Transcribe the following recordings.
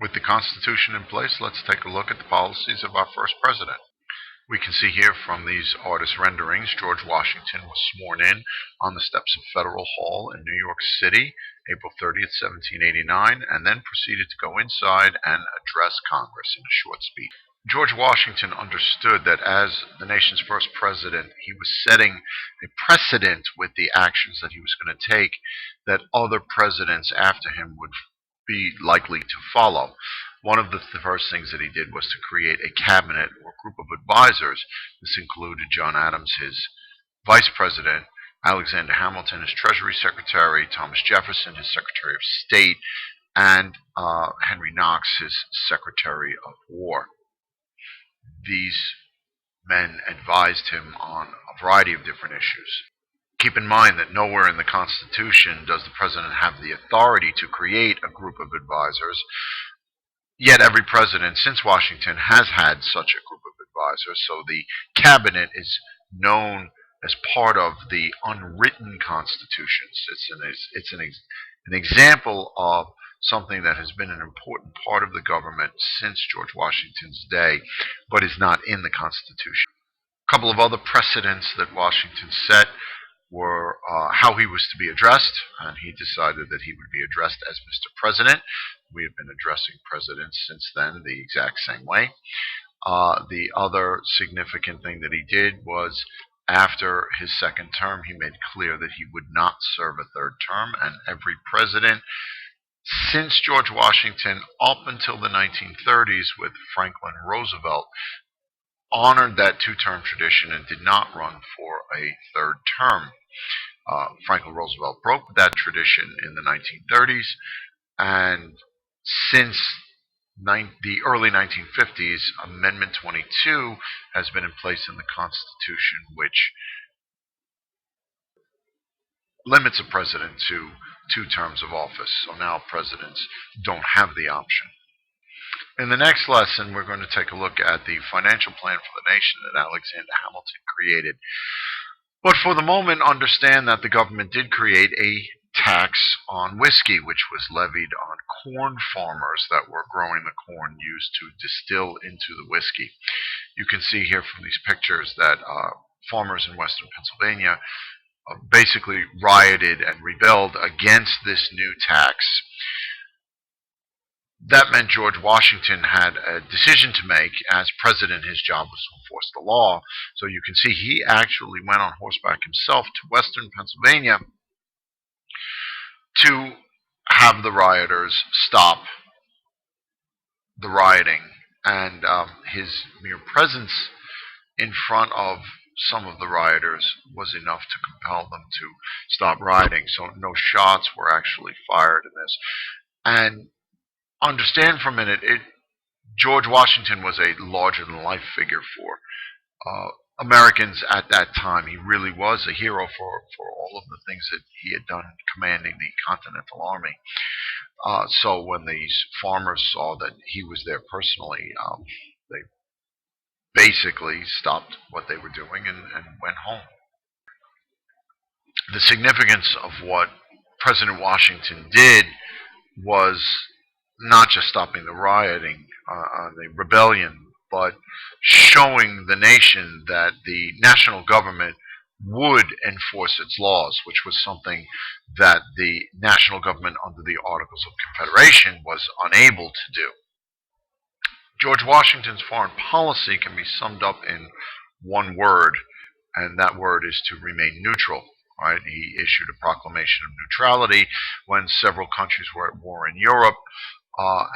With the Constitution in place, let's take a look at the policies of our first president. We can see here from these artist renderings, George Washington was sworn in on the steps of Federal Hall in New York City, April 30th, 1789, and then proceeded to go inside and address Congress in a short speech. George Washington understood that as the nation's first president, he was setting a precedent with the actions that he was going to take that other presidents after him would be likely to follow. One of the first things that he did was to create a cabinet or group of advisors. This included John Adams, his vice president, Alexander Hamilton, his Treasury Secretary, Thomas Jefferson, his Secretary of State, and Henry Knox, his Secretary of War. These men advised him on a variety of different issues. Keep in mind that nowhere in the Constitution does the president have the authority to create a group of advisors, yet every president since Washington has had such a group of advisors, so the cabinet is known as part of the unwritten constitutions. It's an example of something that has been an important part of the government since George Washington's day, but is not in the Constitution. A couple of other precedents that Washington set were how he was to be addressed, and he decided that he would be addressed as Mr. President. We have been addressing presidents since then the exact same way. The other significant thing that he did was after his second term, he made clear that he would not serve a third term, and every president since George Washington up until the 1930s with Franklin Roosevelt honored that two-term tradition and did not run for a third term. Franklin Roosevelt broke that tradition in the 1930s, and since the early 1950s, Amendment 22 has been in place in the Constitution, which limits a president to 2 terms of office. So now presidents don't have the option. In the next lesson, we're going to take a look at the financial plan for the nation that Alexander Hamilton created. But for the moment, understand that the government did create a tax on whiskey, which was levied on corn farmers that were growing the corn used to distill into the whiskey. You can see here from these pictures that farmers in western Pennsylvania basically rioted and rebelled against this new tax. That meant George Washington had a decision to make. As president, his job was to enforce the law. So you can see he actually went on horseback himself to western Pennsylvania to have the rioters stop the rioting. And his mere presence in front of some of the rioters was enough to compel them to stop rioting. So no shots were actually fired in this. And understand for a minute, George Washington was a larger-than-life figure for Americans at that time. He really was a hero for all of the things that he had done commanding the Continental Army. So when these farmers saw that he was there personally, they basically stopped what they were doing and went home. The significance of what President Washington did was not just stopping the rioting, the rebellion, but showing the nation that the national government would enforce its laws, which was something that the national government under the Articles of Confederation was unable to do. George Washington's foreign policy can be summed up in one word, and that word is to remain neutral. Right? He issued a proclamation of neutrality when several countries were at war in Europe,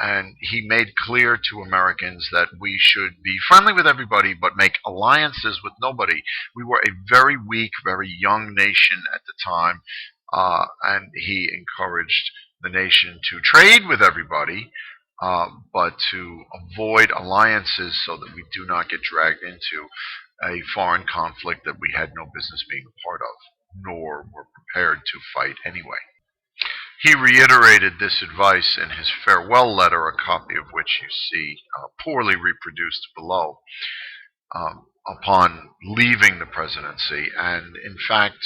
and he made clear to Americans that we should be friendly with everybody but make alliances with nobody. We were a very weak, very young nation at the time, and he encouraged the nation to trade with everybody, but to avoid alliances so that we do not get dragged into a foreign conflict that we had no business being a part of, nor were prepared to fight anyway. He reiterated this advice in his farewell letter, a copy of which you see poorly reproduced below, upon leaving the presidency. And in fact,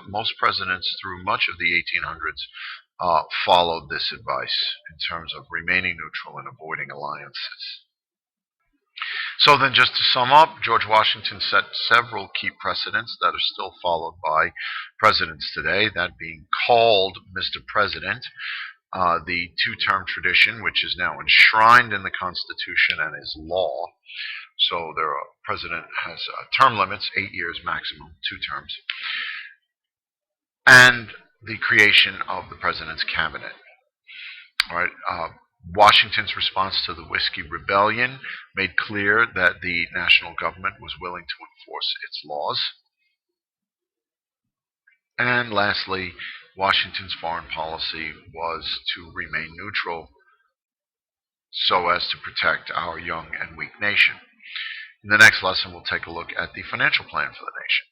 most presidents through much of the 1800s followed this advice in terms of remaining neutral and avoiding alliances. So then, just to sum up, George Washington set several key precedents that are still followed by presidents today, that being called Mr. President, the two-term tradition, which is now enshrined in the Constitution and is law. So the president has term limits, 8 years maximum, 2 terms, and the creation of the president's cabinet. All right. Washington's response to the Whiskey Rebellion made clear that the national government was willing to enforce its laws. And lastly, Washington's foreign policy was to remain neutral so as to protect our young and weak nation. In the next lesson, we'll take a look at the financial plan for the nation.